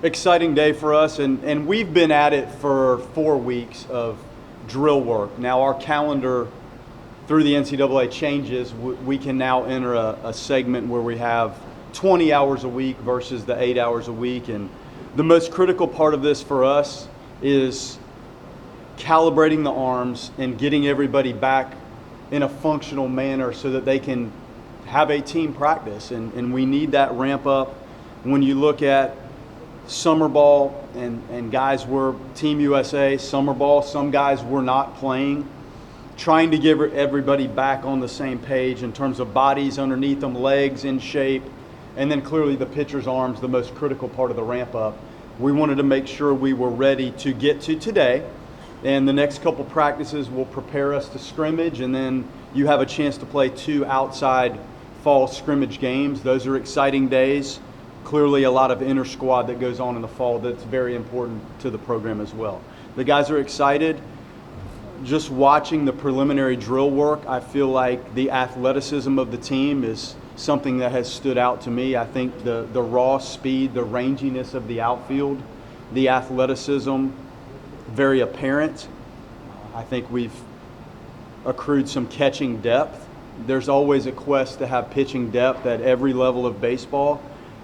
Exciting day for us, and we've been at it for 4 weeks of drill work. Now our calendar through the NCAA changes. We can now enter a segment where we have 20 hours a week versus the 8 hours a week, and the most critical part of this for us is calibrating the arms and getting everybody back in a functional manner so that they can have a team practice, and we need that ramp up. When you look at summer ball and guys were Team USA, summer ball, some guys were not playing, trying to give everybody back on the same page in terms of bodies underneath them, legs in shape, and then clearly the pitcher's arms, the most critical part of the ramp up. We wanted to make sure we were ready to get to today, and the next couple practices will prepare us to scrimmage, and then you have a chance to play 2 outside fall scrimmage games. Those are exciting days. Clearly a lot of inter-squad that goes on in the fall that's very important to the program as well. The guys are excited. Just watching the preliminary drill work, I feel like the athleticism of the team is something that has stood out to me. I think the raw speed, the ranginess of the outfield, the athleticism, very apparent. I think we've accrued some catching depth. There's always a quest to have pitching depth at every level of baseball.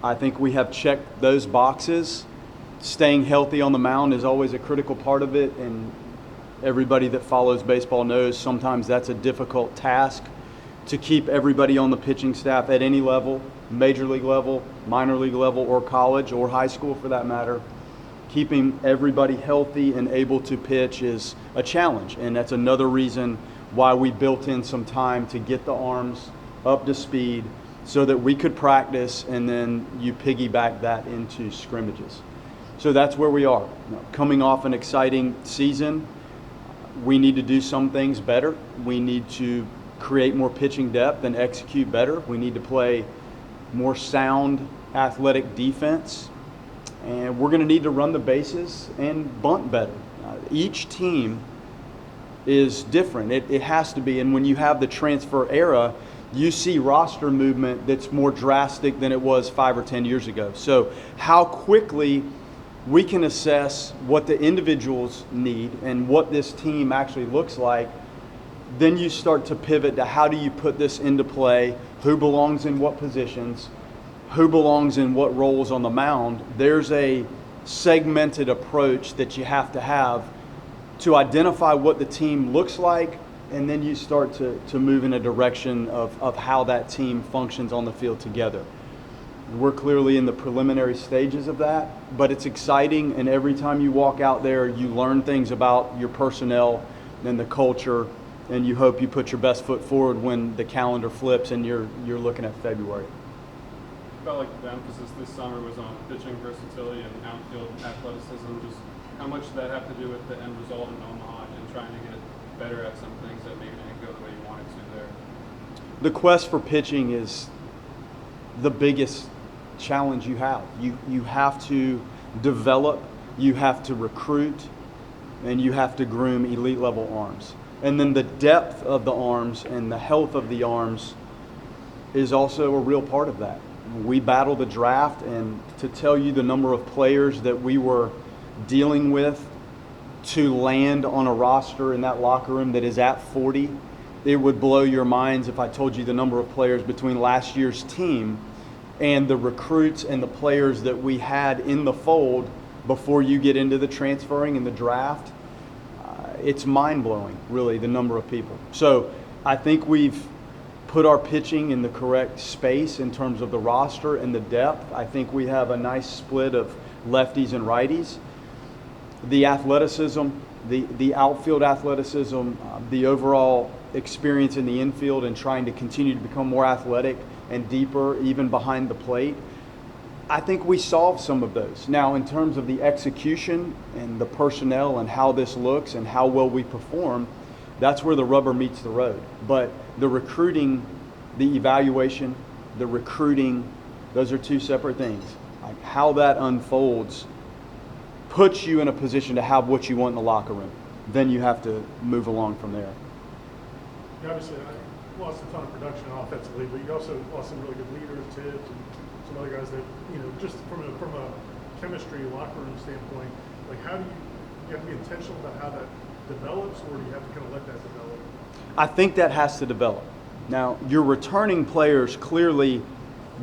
I think we have checked those boxes. Staying healthy on the mound is always a critical part of it, and everybody that follows baseball knows sometimes that's a difficult task to keep everybody on the pitching staff at any level, major league level, minor league level, or college, or high school for that matter. Keeping everybody healthy and able to pitch is a challenge, and that's another reason why we built in some time to get the arms up to speed so that we could practice, and then you piggyback that into scrimmages. So that's where we are. Coming off an exciting season, we need to do some things better. We need to create more pitching depth and execute better. We need to play more sound athletic defense, and we're going to need to run the bases and bunt better. Each team is different. It has to be, and when you have the transfer era, you see roster movement that's more drastic than it was 5 or 10 years ago. So how quickly we can assess what the individuals need and what this team actually looks like, then you start to pivot to how do you put this into play, who belongs in what positions, who belongs in what roles on the mound. There's a segmented approach that you have to identify what the team looks like, and then you start to move in a direction of how that team functions on the field together. We're clearly in the preliminary stages of that, but it's exciting, and every time you walk out there, you learn things about your personnel and the culture, and you hope you put your best foot forward when the calendar flips and you're looking at February. I felt like the emphasis this summer was on pitching versatility and outfield athleticism. Just how much did that have to do with the end result in Omaha and trying to get better at some things that maybe didn't go the way you wanted to there? The quest for pitching is the biggest challenge you have. You have to develop, you have to recruit, and you have to groom elite level arms. And then the depth of the arms and the health of the arms is also a real part of that. We battle the draft, and to tell you the number of players that we were dealing with to land on a roster in that locker room that is at 40, it would blow your minds if I told you the number of players between last year's team and the recruits and the players that we had in the fold before you get into the transferring and the draft. It's mind-blowing, really, the number of people. So I think we've put our pitching in the correct space in terms of the roster and the depth. I think we have a nice split of lefties and righties. The athleticism, the outfield athleticism, the overall experience in the infield and trying to continue to become more athletic and deeper even behind the plate. I think we solved some of those. Now, in terms of the execution and the personnel and how this looks and how well we perform, that's where the rubber meets the road. But the recruiting, the evaluation, the recruiting, those are two separate things. Like how that unfolds puts you in a position to have what you want in the locker room. Then you have to move along from there. You obviously lost a ton of production offensively, but you also lost some really good leaders, Tibbs, and some other guys that, just from a chemistry, locker room standpoint, like how do you have to be intentional about how that develops, or do you have to kind of let that develop? I think that has to develop. Now, your returning players clearly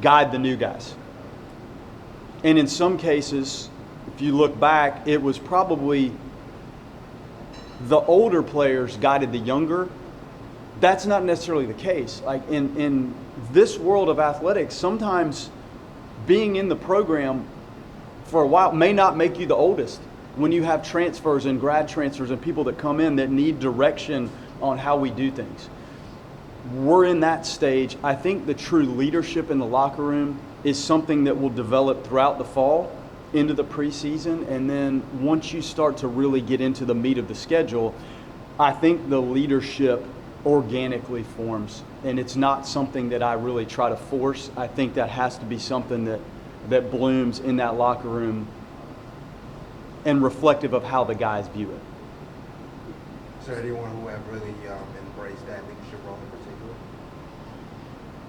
guide the new guys. And in some cases, if you look back, it was probably the older players guided the younger. That's not necessarily the case. Like in this world of athletics, sometimes being in the program for a while may not make you the oldest. When you have transfers and grad transfers and people that come in that need direction on how we do things. We're in that stage. I think the true leadership in the locker room is something that will develop throughout the fall into the preseason, and then once you start to really get into the meat of the schedule, I think the leadership organically forms, and it's not something that I really try to force. I think that has to be something that blooms in that locker room and reflective of how the guys view it. Is there anyone who have really embraced that leadership role in particular?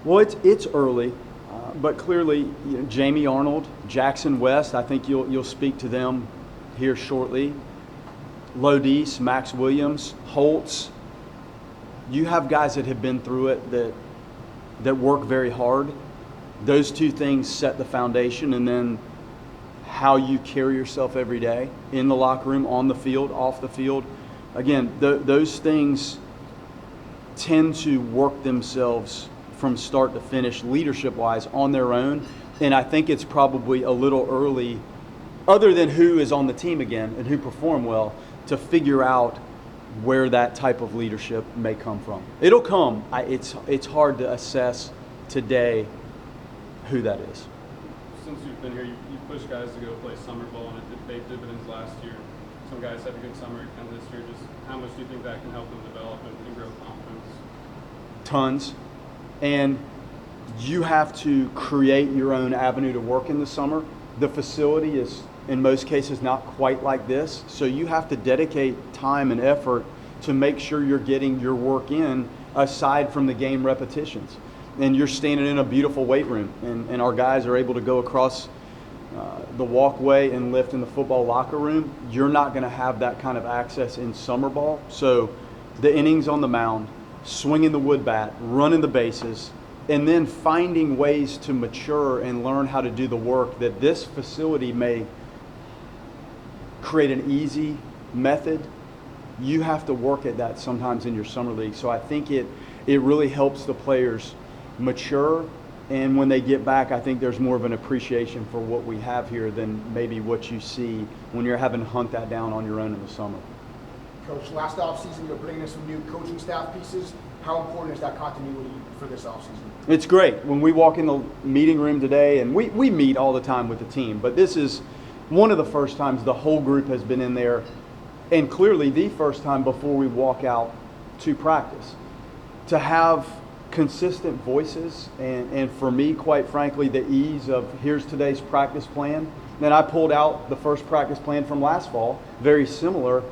Well, it's early, but clearly, Jamie Arnold, Jackson West, I think you'll speak to them here shortly. Lodis, Max Williams, Holtz. You have guys that have been through it that work very hard. Those two things set the foundation, and then how you carry yourself every day in the locker room, on the field, off the field. Again, those things tend to work themselves from start to finish, leadership-wise, on their own. And I think it's probably a little early, other than who is on the team again and who performed well, to figure out where that type of leadership may come from. It'll come. It's hard to assess today who that is. Since you've been here, you pushed guys to go play summer ball, and it paid dividends last year. Some guys had a good summer again this year. Just how much do you think that can help them develop and grow confidence? Tons. And you have to create your own avenue to work in the summer. The facility is, in most cases, not quite like this. So you have to dedicate time and effort to make sure you're getting your work in aside from the game repetitions. And you're standing in a beautiful weight room, and our guys are able to go across the walkway and lift in the football locker room. You're not going to have that kind of access in summer ball. So the innings on the mound, swinging the wood bat, running the bases, and then finding ways to mature and learn how to do the work that this facility may create an easy method. You have to work at that sometimes in your summer league. So I think it really helps the players mature, and when they get back, I think there's more of an appreciation for what we have here than maybe what you see when you're having to hunt that down on your own in the summer. Coach, last offseason you're bringing in some new coaching staff pieces. How important is that continuity for this offseason? It's great. When we walk in the meeting room today, and we meet all the time with the team, but this is one of the first times the whole group has been in there, and clearly the first time before we walk out to practice. To have consistent voices, and for me, quite frankly, the ease of here's today's practice plan. Then I pulled out the first practice plan from last fall, very similar,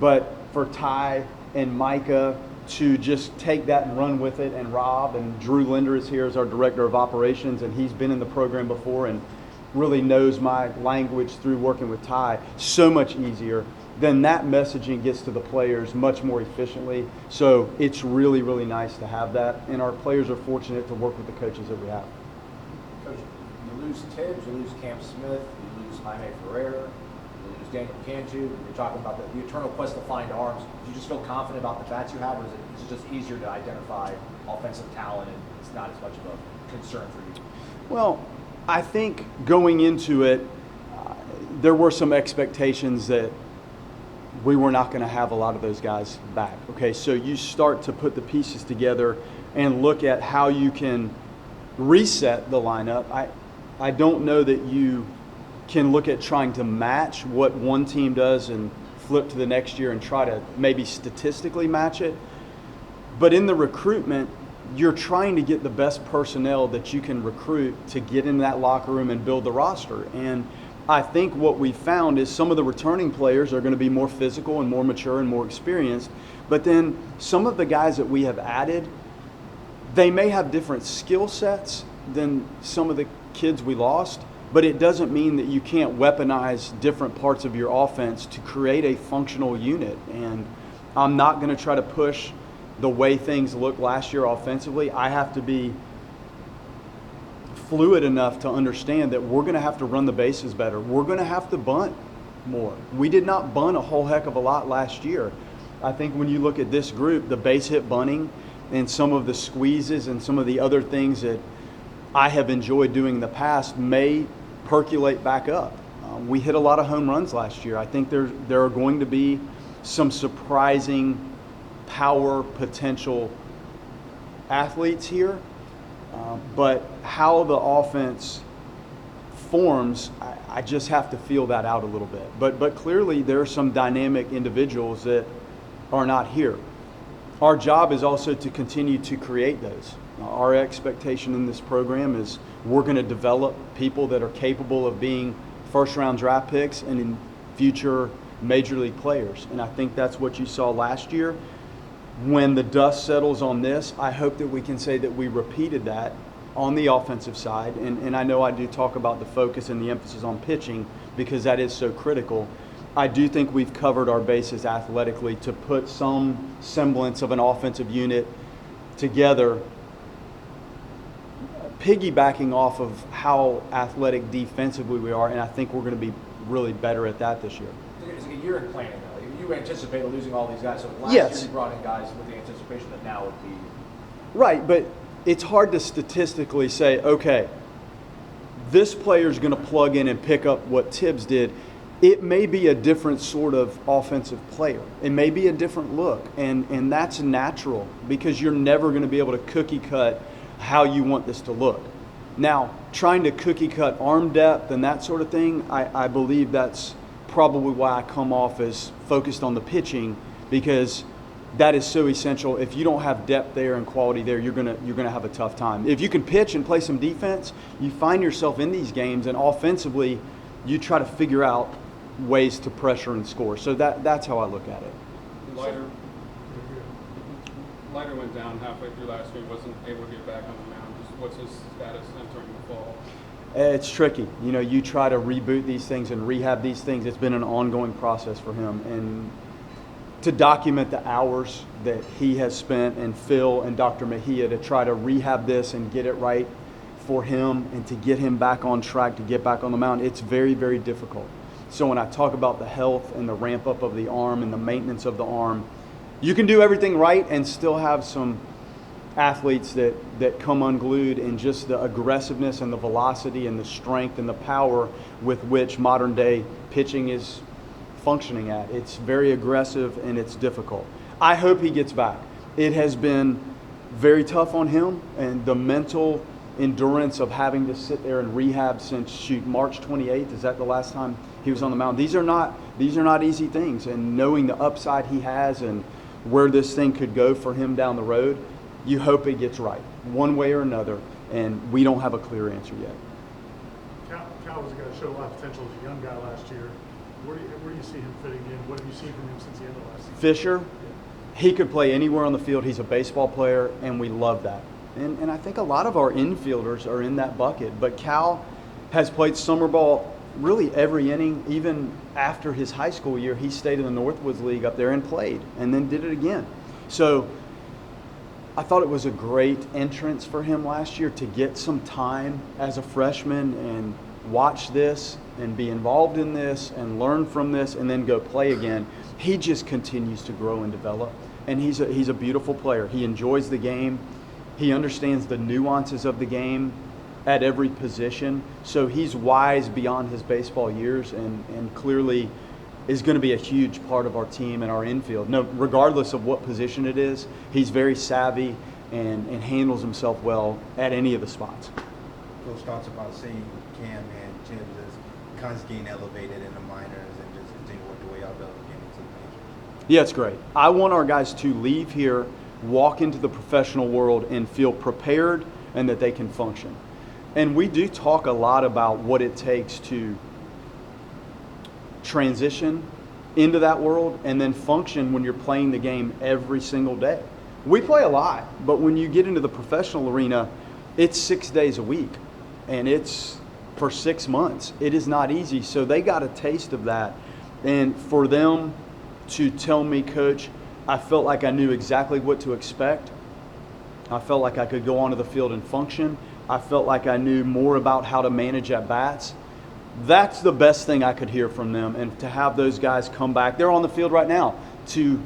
but for Ty and Micah to just take that and run with it, and Rob and Drew Linder is here as our director of operations, and he's been in the program before and really knows my language through working with Ty, so much easier. Then that messaging gets to the players much more efficiently. So it's really, really nice to have that. And our players are fortunate to work with the coaches that we have. Coach, you lose Tibbs, you lose Cam Smith, you lose Jaime Ferrer, you lose Daniel Cantu. You're talking about the eternal quest to find arms. Do you just feel confident about the bats you have, or is it just easier to identify offensive talent and it's not as much of a concern for you? Well, I think going into it, there were some expectations that we were not going to have a lot of those guys back. Okay, so you start to put the pieces together and look at how you can reset the lineup. I don't know that you can look at trying to match what one team does and flip to the next year and try to maybe statistically match it. But in the recruitment, you're trying to get the best personnel that you can recruit to get in that locker room and build the roster. And I think what we found is some of the returning players are going to be more physical and more mature and more experienced. But then some of the guys that we have added, they may have different skill sets than some of the kids we lost, but it doesn't mean that you can't weaponize different parts of your offense to create a functional unit. And I'm not going to try to push the way things looked last year offensively. I have to be fluid enough to understand that we're going to have to run the bases better. We're going to have to bunt more. We did not bunt a whole heck of a lot last year. I think when you look at this group, the base hit bunting and some of the squeezes and some of the other things that I have enjoyed doing in the past may percolate back up. We hit a lot of home runs last year. I think there are going to be some surprising power potential athletes here. But how the offense forms, I just have to feel that out a little bit. But clearly there are some dynamic individuals that are not here. Our job is also to continue to create those. Our expectation in this program is we're going to develop people that are capable of being first-round draft picks and in future major league players. And I think that's what you saw last year. When the dust settles on this, I hope that we can say that we repeated that on the offensive side. And I know I do talk about the focus and the emphasis on pitching because that is so critical. I do think we've covered our bases athletically to put some semblance of an offensive unit together, piggybacking off of how athletic defensively we are, and I think we're going to be really better at that this year. It's like a year in planning, though. You anticipated losing all these guys, so last Yes. year you brought in guys with the anticipation that now would be. Right, but it's hard to statistically say, okay, this player's going to plug in and pick up what Tibbs did. It may be a different sort of offensive player. It may be a different look, and that's natural because you're never going to be able to cookie cut how you want this to look. Now, trying to cookie cut arm depth and that sort of thing, I believe that's probably why I come off as focused on the pitching, because that is so essential. If you don't have depth there and quality there, you're gonna have a tough time. If you can pitch and play some defense, you find yourself in these games, and offensively, you try to figure out ways to pressure and score. So that's how I look at it. Leiter went down halfway through last year and wasn't able to get back on the mound. Just what's his status entering the fall? It's tricky. You know, you try to reboot these things and rehab these things. It's been an ongoing process for him. And to document the hours that he has spent, and Phil and Dr. Mejia, to try to rehab this and get it right for him and to get him back on track, to get back on the mound, it's very, very difficult. So when I talk about the health and the ramp up of the arm and the maintenance of the arm, you can do everything right and still have some athletes that come unglued in just the aggressiveness and the velocity and the strength and the power with which modern day pitching is functioning at. It's very aggressive and it's difficult. I hope he gets back. It has been very tough on him, and the mental endurance of having to sit there and rehab since March 28th. Is that the last time he was on the mound? These are not easy things, and knowing the upside he has and where this thing could go for him down the road, you hope it gets right one way or another, and we don't have a clear answer yet. Cal was a guy that showed a lot of potential as a young guy last year. Where do you see him fitting in? What have you seen from him since the end of last season? Fisher, he could play anywhere on the field. He's a baseball player, and we love that. And I think a lot of our infielders are in that bucket. But Cal has played summer ball really every inning. Even after his high school year, he stayed in the Northwoods League up there and played, and then did it again. So I thought it was a great entrance for him last year to get some time as a freshman and watch this and be involved in this and learn from this and then go play again. He just continues to grow and develop, and he's a beautiful player. He enjoys the game. He understands the nuances of the game at every position. So he's wise beyond his baseball years, and clearly is going to be a huge part of our team and our infield. No, regardless of what position it is, he's very savvy and handles himself well at any of the spots. Coach talks about seeing Cam and Tibbs as kind of getting elevated in the minors and just continue to work the way out there getting into the majors. Yeah, it's great. I want our guys to leave here, walk into the professional world, and feel prepared and that they can function. And we do talk a lot about what it takes to transition into that world and then function when you're playing the game every single day. We play a lot, but when you get into the professional arena, it's 6 days a week, and it's for 6 months. It is not easy. So they got a taste of that. And for them to tell me, Coach, I felt like I knew exactly what to expect. I felt like I could go onto the field and function. I felt like I knew more about how to manage at bats. That's the best thing I could hear from them. And to have those guys come back, they're on the field right now, to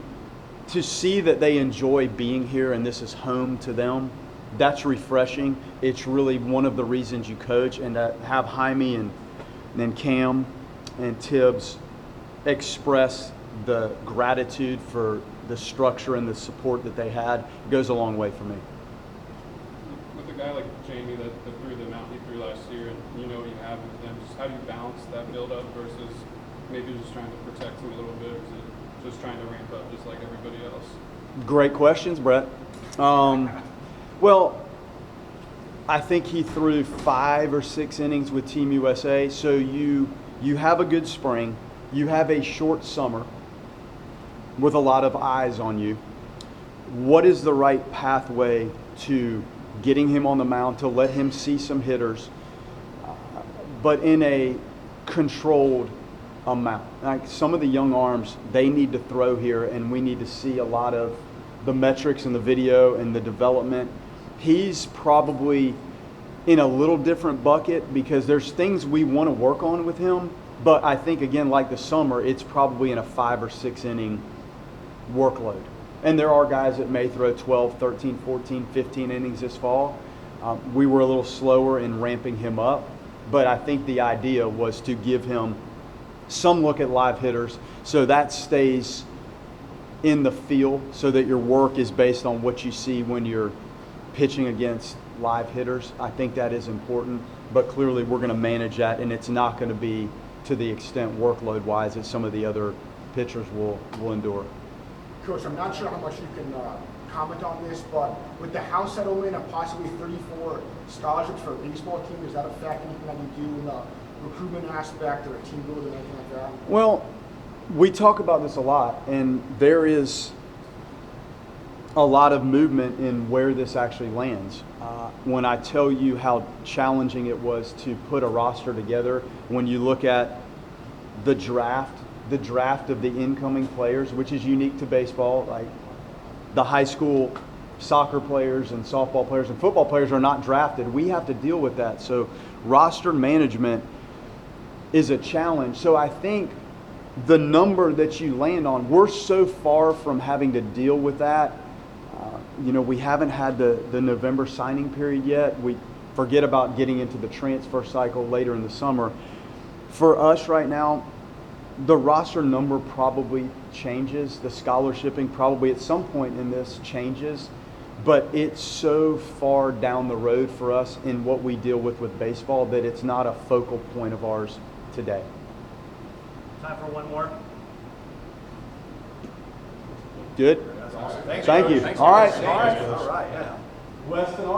see that they enjoy being here and this is home to them, that's refreshing. It's really one of the reasons you coach. And to have Jaime and Cam and Tibbs express the gratitude for the structure and the support that they had goes a long way for me. With a guy like Jamie that threw the amount he threw last year, and you know what you have with him, just how do you balance that build-up versus maybe just trying to protect him a little bit, or is it just trying to ramp up just like everybody else? Great questions, Brett. Well, I think he threw 5 or 6 innings with Team USA, so you have a good spring. You have a short summer with a lot of eyes on you. What is the right pathway to getting him on the mound to let him see some hitters, but in a controlled amount? Like some of the young arms, they need to throw here, and we need to see a lot of the metrics and the video and the development. He's probably in a little different bucket because there's things we want to work on with him. But I think, again, like the summer, it's probably in a 5 or 6 inning workload. And there are guys that may throw 12, 13, 14, 15 innings this fall. We were a little slower in ramping him up. But I think the idea was to give him some look at live hitters so that stays in the field, so that your work is based on what you see when you're pitching against live hitters. I think that is important. But clearly we're going to manage that, and it's not going to be to the extent workload-wise that some of the other pitchers will endure. Coach, I'm not sure how much you can comment on this, but with the House settlement of possibly 34 scholarships for a baseball team, does that affect anything that you do in the recruitment aspect or a team building or anything like that? Well, we talk about this a lot, and there is a lot of movement in where this actually lands. When I tell you how challenging it was to put a roster together, when you look at the draft of the incoming players, which is unique to baseball, like the high school soccer players and softball players and football players are not drafted. We have to deal with that. So roster management is a challenge. So I think the number that you land on, we're so far from having to deal with that. We haven't had the November signing period yet. We forget about getting into the transfer cycle later in the summer. For us right now, the roster number probably changes. The scholarshiping probably at some point in this changes. But it's so far down the road for us in what we deal with baseball that it's not a focal point of ours today. Time for one more. Good? That's awesome. Thanks, Thank Coach. you. Thanks, All right. Coach. All right. All right, yeah. Weston,